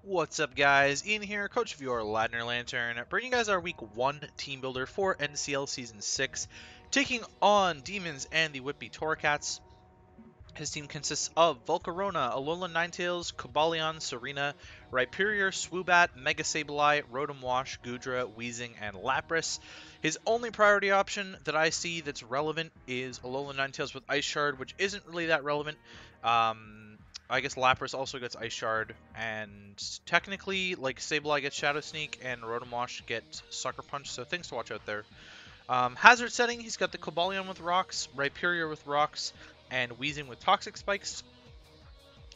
What's up, guys? Ian here, coach of your Ladner Lanturn, bringing you guys our Week 1 team builder for NCL Season 6, taking on Demonz and the Whitby Torracats. His team consists of Volcarona, Alolan Ninetales, Cobalion, Serena, Rhyperior, Swoobat, Mega Sableye, Rotom Wash, Goodra, Weezing, and Lapras. His only priority option that I see that's relevant is Alolan Ninetales with Ice Shard, which isn't really that relevant. I guess Lapras also gets Ice Shard, and technically, like, Sableye gets Shadow Sneak, and Rotom Wash gets Sucker Punch, so things to watch out there. Hazard setting, he's got the Cobalion with Rocks, Rhyperior with Rocks, and Weezing with Toxic Spikes.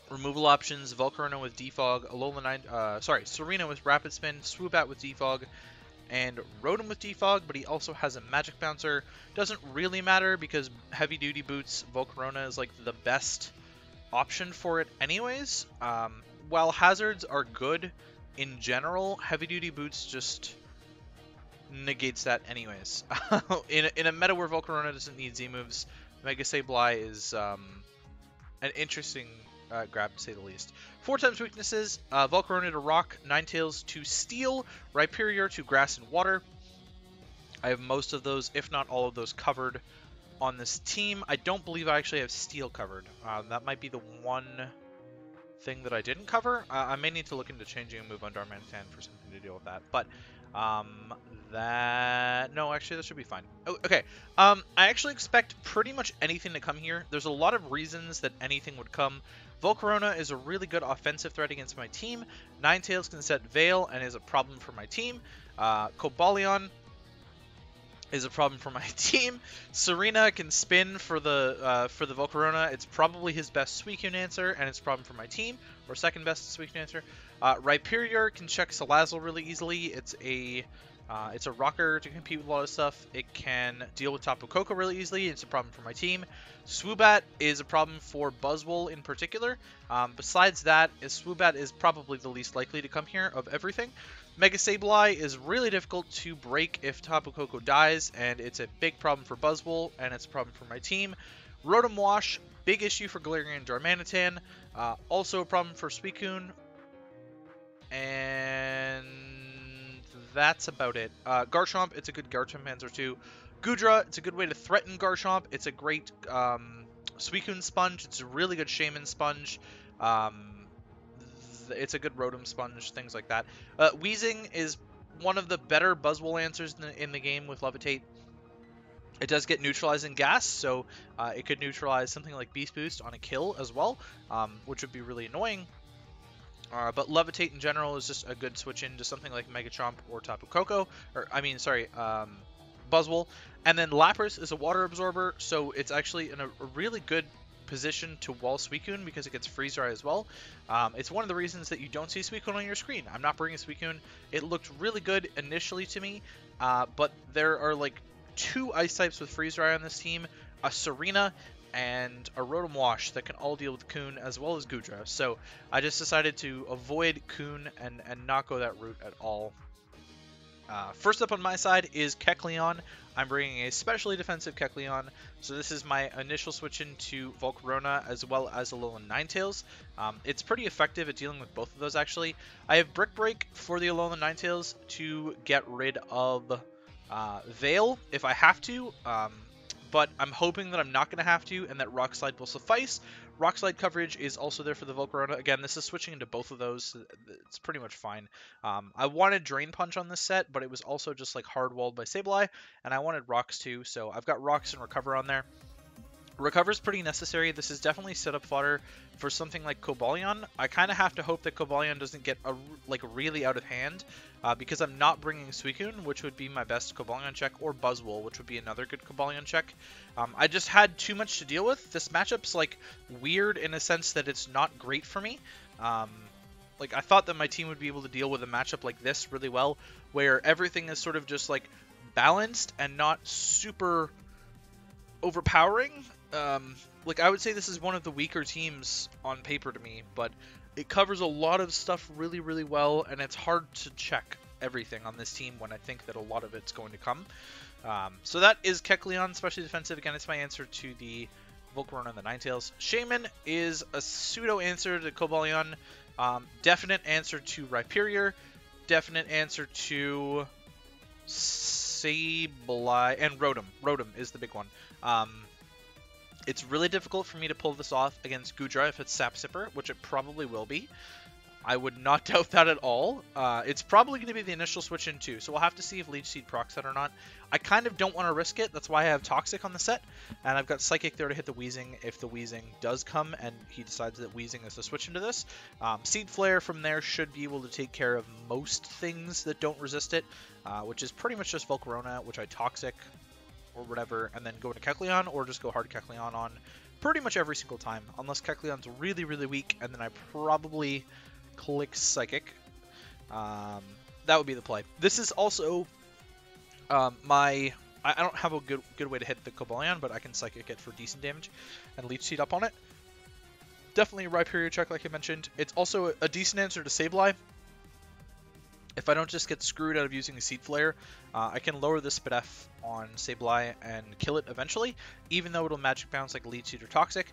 Removal options, Volcarona with Defog, Serena with Rapid Spin, Swoobat with Defog, and Rotom with Defog, but he also has a Magic Bouncer. Doesn't really matter because Heavy Duty Boots, Volcarona is like the best option for it anyways. While Hazards are good in general, Heavy Duty Boots just negates that anyways. in a meta where Volcarona doesn't need Z-moves, Mega Sableye is an interesting grab to say the least. 4 times weaknesses, Volcarona to Rock, Ninetales to Steel, Rhyperior to Grass and Water. I have most of those, if not all of those, covered on this team. I don't believe I actually have Steel covered. That might be the one thing that I didn't cover. I may need to look into changing a move on Darmanitan for something to deal with that. But no, actually that should be fine. Oh, okay. I actually expect pretty much anything to come here. There's a lot of reasons that anything would come. Volcarona is a really good offensive threat against my team. Ninetales can set Veil and is a problem for my team. Cobalion is a problem for my team. Serena can spin for the Volcarona. It's probably his best Suicune answer, and it's a problem for my team, or second best Suicune answer. Rhyperior can check Salazzle really easily. It's a rocker to compete with a lot of stuff. It can deal with Tapu Koko really easily. It's a problem for my team. Swoobat is a problem for Buzzwole in particular. Besides that, Swoobat is probably the least likely to come here of everything. Mega Sableye is really difficult to break if Tapu Koko dies, and it's a big problem for Buzzwole, and it's a problem for my team. Rotom Wash, big issue for Galarian Darmanitan. Also a problem for Suicune. And that's about it. Garchomp, it's a good Garchomp answer too. Goodra, it's a good way to threaten Garchomp. It's a great Suicune sponge. It's a really good Shaman sponge. It's a good Rotom sponge, things like that. Weezing is one of the better Buzzwole answers in the game with Levitate. It does get neutralizing gas, so it could neutralize something like Beast Boost on a kill as well, which would be really annoying. But Levitate in general is just a good switch into something like Megachomp or Tapu Koko, Buzzwole. And then Lapras is a water absorber, so it's actually in a really good position to wall Suicune because it gets Freeze Dry as well. It's one of the reasons that you don't see Suicune on your screen. I'm not bringing Suicune. It looked really good initially to me, but there are like 2 Ice types with Freeze Dry on this team, a Serena and a Rotom Wash that can all deal with Kun as well as Goodra. So I just decided to avoid Kun and not go that route at all. First up on my side is Kecleon. I'm bringing a specially defensive Kecleon, so this is my initial switch into Volcarona as well as Alolan Ninetales. It's pretty effective at dealing with both of those actually. I have Brick Break for the Alolan Ninetales to get rid of Veil if I have to, but I'm hoping that I'm not going to have to and that Rock Slide will suffice. Rock Slide coverage is also there for the Volcarona. Again, this is switching into both of those. It's pretty much fine. I wanted Drain Punch on this set, but it was also just like hard-walled by Sableye, and I wanted Rocks too, so I've got Rocks and Recover on there. Recover is pretty necessary. This is definitely setup fodder for something like Cobalion. I kind of have to hope that Cobalion doesn't get really out of hand because I'm not bringing Suicune, which would be my best Cobalion check, or Buzzwole, which would be another good Cobalion check. I just had too much to deal with. This matchup's like weird in a sense that it's not great for me. Like I thought that my team would be able to deal with a matchup like this really well, where everything is sort of just like balanced and not super overpowering. Like I would say this is one of the weaker teams on paper to me, but it covers a lot of stuff really, really well, and it's hard to check everything on this team when I think that a lot of it's going to come. So that is Kecleon, especially defensive. Again, it's my answer to the Volcarona and the Ninetales. Shaman is a pseudo answer to Cobalion. Definite answer to Rhyperior. Definite answer to Sableye and Rotom. Rotom is the big one. It's really difficult for me to pull this off against Goodra if it's Sap Sipper, which it probably will be. I would not doubt that at all. It's probably going to be the initial switch in too, so we'll have to see if Leech Seed procs that or not. I kind of don't want to risk it. That's why I have Toxic on the set, and I've got Psychic there to hit the Weezing if the Weezing does come and he decides that Weezing is the switch into this. Seed Flare from there should be able to take care of most things that don't resist it, which is pretty much just Volcarona, which I Toxic or whatever, and then go into Kecleon, or just go hard Kecleon on pretty much every single time, unless Kecleon's really, really weak, and then I probably click Psychic. That would be the play. This is also I don't have a good way to hit the Cobalion, but I can Psychic it for decent damage and Leech Seed up on it. Definitely a Rhyperior check, like I mentioned. It's also a decent answer to Sableye. If I don't just get screwed out of using a Seed Flare, I can lower the Spidef on Sableye and kill it eventually, even though it'll Magic Bounce like Leech Seed or Toxic.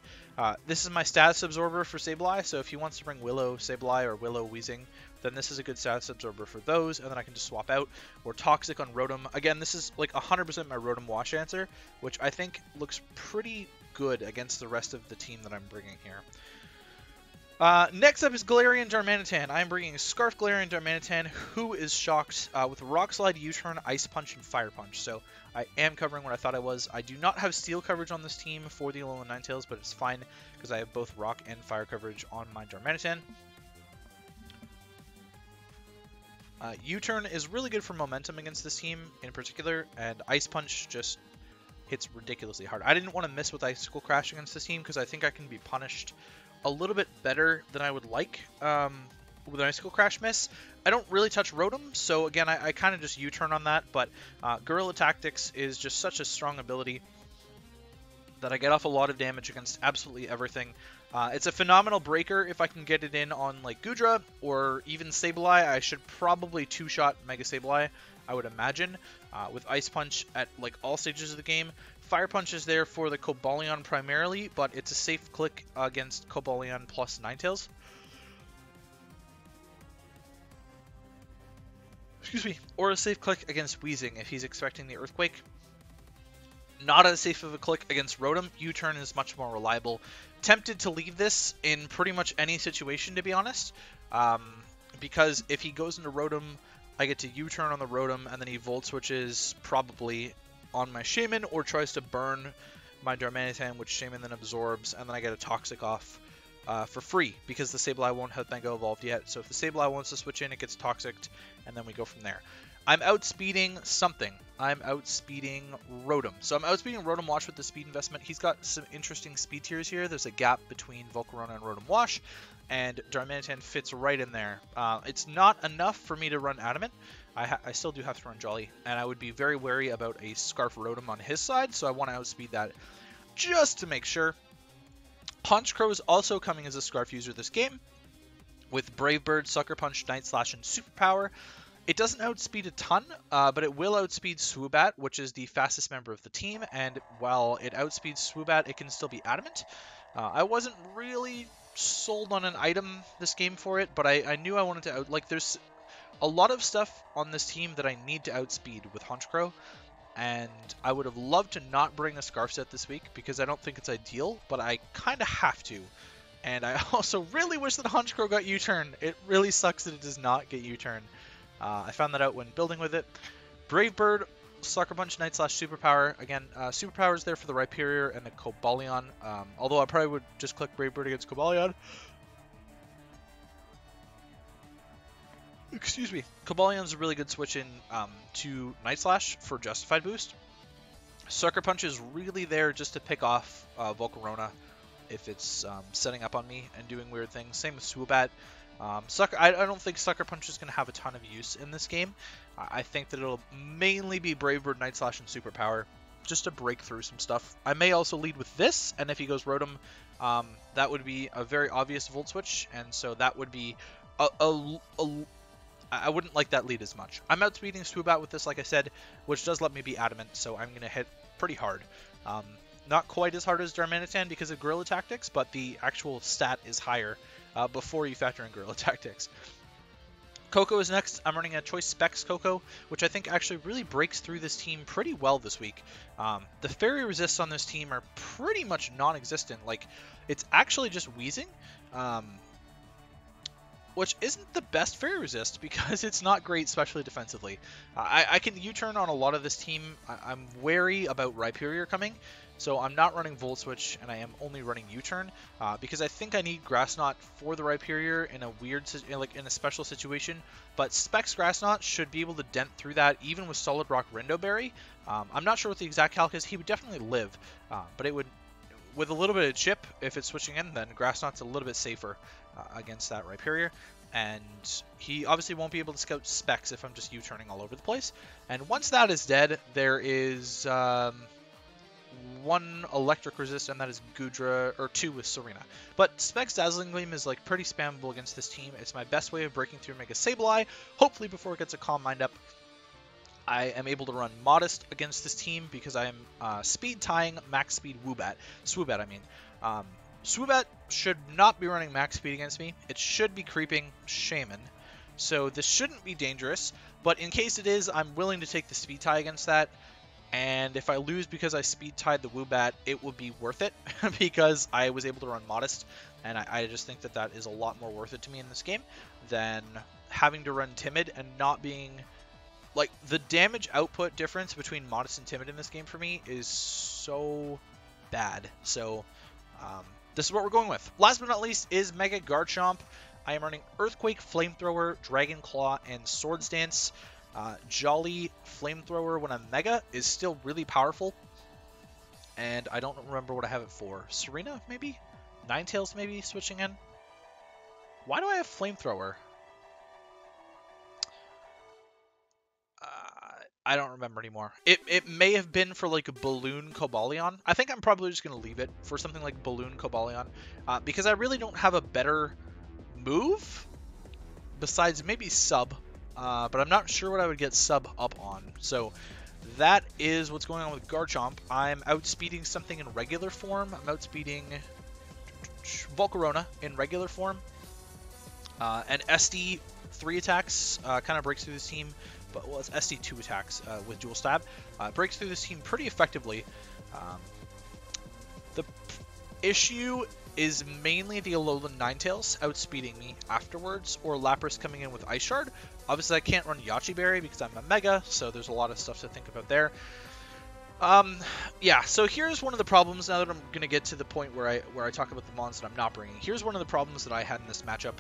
This is my Status Absorber for Sableye, so if he wants to bring Willow Sableye or Willow Weezing, then this is a good Status Absorber for those, and then I can just swap out. Or Toxic on Rotom. Again, this is like 100% my Rotom Wash answer, which I think looks pretty good against the rest of the team that I'm bringing here. Next up is Galarian Darmanitan. I am bringing Scarf Galarian Darmanitan, who is shocked with Rock Slide, U-Turn, Ice Punch, and Fire Punch. So I am covering what I thought I was. I do not have Steel coverage on this team for the Alolan Ninetales, but it's fine because I have both Rock and Fire coverage on my Darmanitan. U-Turn is really good for momentum against this team in particular, and Ice Punch just hits ridiculously hard. I didn't want to miss with Icicle Crash against this team because I think I can be punished a little bit better than I would like with an Icicle Crash miss. I don't really touch Rotom, so again, I kind of just U-turn on that, but Guerrilla Tactics is just such a strong ability that I get off a lot of damage against absolutely everything. It's a phenomenal breaker if I can get it in on like Goodra or even Sableye. I should probably two-shot Mega Sableye, I would imagine, with Ice Punch at like all stages of the game. Fire Punch is there for the Cobalion primarily, but it's a safe click against Cobalion plus Ninetales. Excuse me. Or a safe click against Weezing if he's expecting the Earthquake. Not as safe of a click against Rotom. U-turn is much more reliable. Tempted to leave this in pretty much any situation, to be honest. Because if he goes into Rotom, I get to U-turn on the Rotom, and then he Volt Switches probably on my Shaman, or tries to burn my Darmanitan, which Shaman then absorbs, and then I get a Toxic off for free, because the Sableye won't have Mega Evolved yet. So if the Sableye wants to switch in, it gets Toxiced, and then we go from there. I'm outspeeding something. I'm outspeeding Rotom. So I'm outspeeding Rotom Wash with the speed investment. He's got some interesting speed tiers here. There's a gap between Volcarona and Rotom Wash, and Darmanitan fits right in there. It's not enough for me to run Adamant. I still do have to run Jolly, and I would be very wary about a Scarf Rotom on his side, so I want to outspeed that just to make sure. Honchkrow is also coming as a Scarf user this game, with Brave Bird, Sucker Punch, Night Slash, and Superpower. It doesn't outspeed a ton, but it will outspeed Swoobat, which is the fastest member of the team, and while it outspeeds Swoobat, it can still be Adamant. I wasn't really sold on an item this game for it, but I knew I wanted to there's a lot of stuff on this team that I need to outspeed with Honchkrow, and I would have loved to not bring a Scarf set this week because I don't think it's ideal, but I kind of have to. And I also really wish that Honchkrow got U-turn. It really sucks that it does not get U-turn. I found that out when building with it. Brave Bird, Sucker Punch, Night Slash, Superpower. Again, Superpower is there for the Rhyperior and the Cobalion, although I probably would just click Brave Bird against Cobalion. Excuse me. Cobalion's a really good switch in to Night Slash for Justified boost. Sucker Punch is really there just to pick off Volcarona if it's setting up on me and doing weird things. Same with Swoobat. I don't think Sucker Punch is going to have a ton of use in this game. I think that it'll mainly be Brave Bird, Night Slash, and Superpower just to break through some stuff. I may also lead with this, and if he goes Rotom, that would be a very obvious Volt Switch, and so that would be I wouldn't like that lead as much. I'm outspeeding Swoobat with this, like I said, which does let me be Adamant, so I'm going to hit pretty hard. Not quite as hard as Darmanitan because of Guerrilla Tactics, but the actual stat is higher before you factor in guerrilla tactics. Coco is next. I'm running a Choice Specs Coco, which I think actually really breaks through this team pretty well this week. The fairy resists on this team are pretty much non-existent. Like, it's actually just Wheezing, which isn't the best fairy resist because it's not great, especially defensively. I can U-turn on a lot of this team. I'm wary about Rhyperior coming, so I'm not running Volt Switch, and I am only running U-turn because I think I need Grass Knot for the Rhyperior in a weird, in a special situation. But Specs Grass Knot should be able to dent through that even with Solid Rock Rindo Berry. I'm not sure what the exact calc is. He would definitely live, but it would, with a little bit of chip, if it's switching in, then Grass Knot's a little bit safer against that Rhyperior. And he obviously won't be able to scout Specs if I'm just U-turning all over the place. And once that is dead, there is one electric resist, and that is Goodra, or two with Serena. But Specs Dazzling Gleam is like pretty spammable against this team. It's my best way of breaking through Mega Sableye. Hopefully before it gets a Calm Mind up, I am able to run Modest against this team because I am speed tying max speed Swoobat. Swoobat should not be running max speed against me. It should be creeping Shaman. So this shouldn't be dangerous, but in case it is, I'm willing to take the speed tie against that. And if I lose because I speed tied the Woobat, it will be worth it because I was able to run Modest, and I just think that that is a lot more worth it to me in this game than having to run Timid and not being... Like, the damage output difference between Modest and Timid in this game for me is so bad. So, this is what we're going with. Last but not least is Mega Garchomp. I am running Earthquake, Flamethrower, Dragon Claw, and Swords Dance. Jolly Flamethrower when I'm Mega is still really powerful. And I don't remember what I have it for. Serena, maybe? Ninetales, maybe, switching in? Why do I have Flamethrower? I don't remember anymore. It may have been for like a Balloon Cobalion. I think I'm probably just going to leave it for something like Balloon Cobalion. Because I really don't have a better move besides maybe Sub. But I'm not sure what I would get Sub up on. So that is what's going on with Garchomp. I'm outspeeding something in regular form. I'm outspeeding Volcarona in regular form. And SD 3 attacks kind of breaks through this team. But, well, it's SD2 attacks with Dual Stab. Breaks through this team pretty effectively. The issue is mainly the Alolan Ninetales outspeeding me afterwards, or Lapras coming in with Ice Shard. Obviously, I can't run Yache Berry because I'm a Mega, so there's a lot of stuff to think about there. Yeah, so here's one of the problems, now that I'm going to get to the point where I talk about the mons that I'm not bringing. Here's one of the problems that I had in this matchup.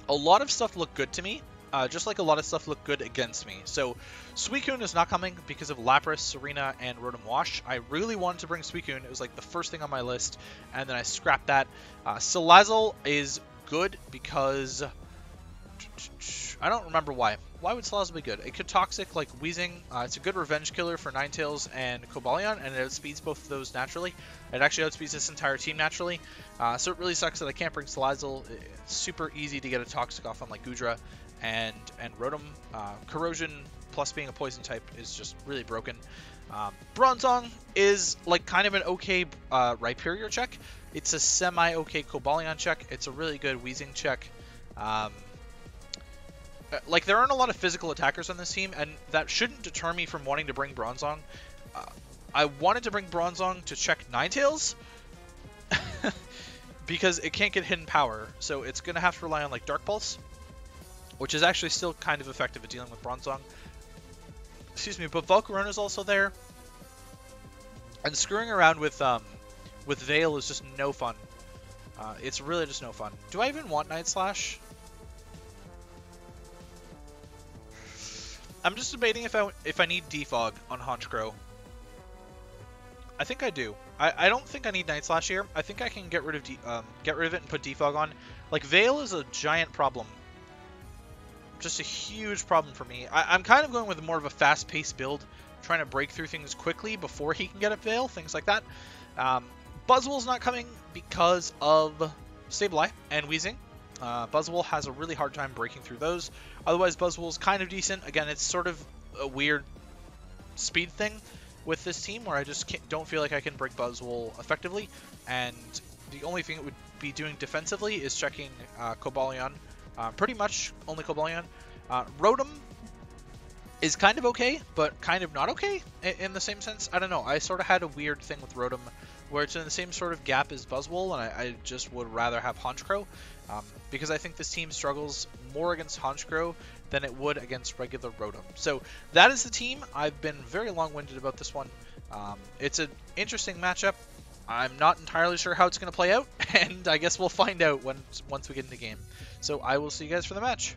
A lot of stuff looked good to me. Just like a lot of stuff looked good against me. So, Suicune is not coming because of Lapras, Serena, and Rotom Wash. I really wanted to bring Suicune. It was like the first thing on my list, and then I scrapped that. Salazzle is good because... I don't remember why. Why would Salazzle be good? It could Toxic like Wheezing. It's a good revenge killer for Ninetales and Cobalion, and it outspeeds both of those naturally. It actually outspeeds this entire team naturally. So it really sucks that I can't bring Salazzle. It's super easy to get a Toxic off on like Goodra and Rotom. Corrosion plus being a poison type is just really broken. Bronzong is like kind of an okay Rhyperior check. It's a semi-okay Cobalion check. It's a really good Wheezing check. Like, there aren't a lot of physical attackers on this team, and that shouldn't deter me from wanting to bring Bronzong. I wanted to bring Bronzong to check Ninetales, because it can't get hidden power, so it's going to have to rely on, like, Dark Pulse, which is actually still kind of effective at dealing with Bronzong. Excuse me, but Volcarona's also there, and screwing around with Veil is just no fun. It's really just no fun. Do I even want Night Slash? I'm just debating if I need Defog on Honchkrow. I think I do. I don't think I need Night Slash here. I think I can get rid of it and put Defog on. Like, Veil is a giant problem. Just a huge problem for me. I'm kind of going with more of a fast-paced build, trying to break through things quickly before he can get a Veil, things like that. Buzzwole's not coming because of Sableye and Wheezing. Buzzwole has a really hard time breaking through those. Otherwise, Buzzwole's kind of decent. Again, it's sort of a weird speed thing with this team where I just don't feel like I can break Buzzwole effectively. And the only thing it would be doing defensively is checking Cobalion. Pretty much only Cobalion. Rotom is kind of okay, but kind of not okay in the same sense. I don't know. I sort of had a weird thing with Rotom where it's in the same sort of gap as Buzzwole, and I just would rather have Honchkrow because I think this team struggles more against Honchkrow than it would against regular Rotom. So that is the team. I've been very long-winded about this one. It's an interesting matchup. I'm not entirely sure how it's going to play out, and I guess we'll find out once we get in the game. So I will see you guys for the match.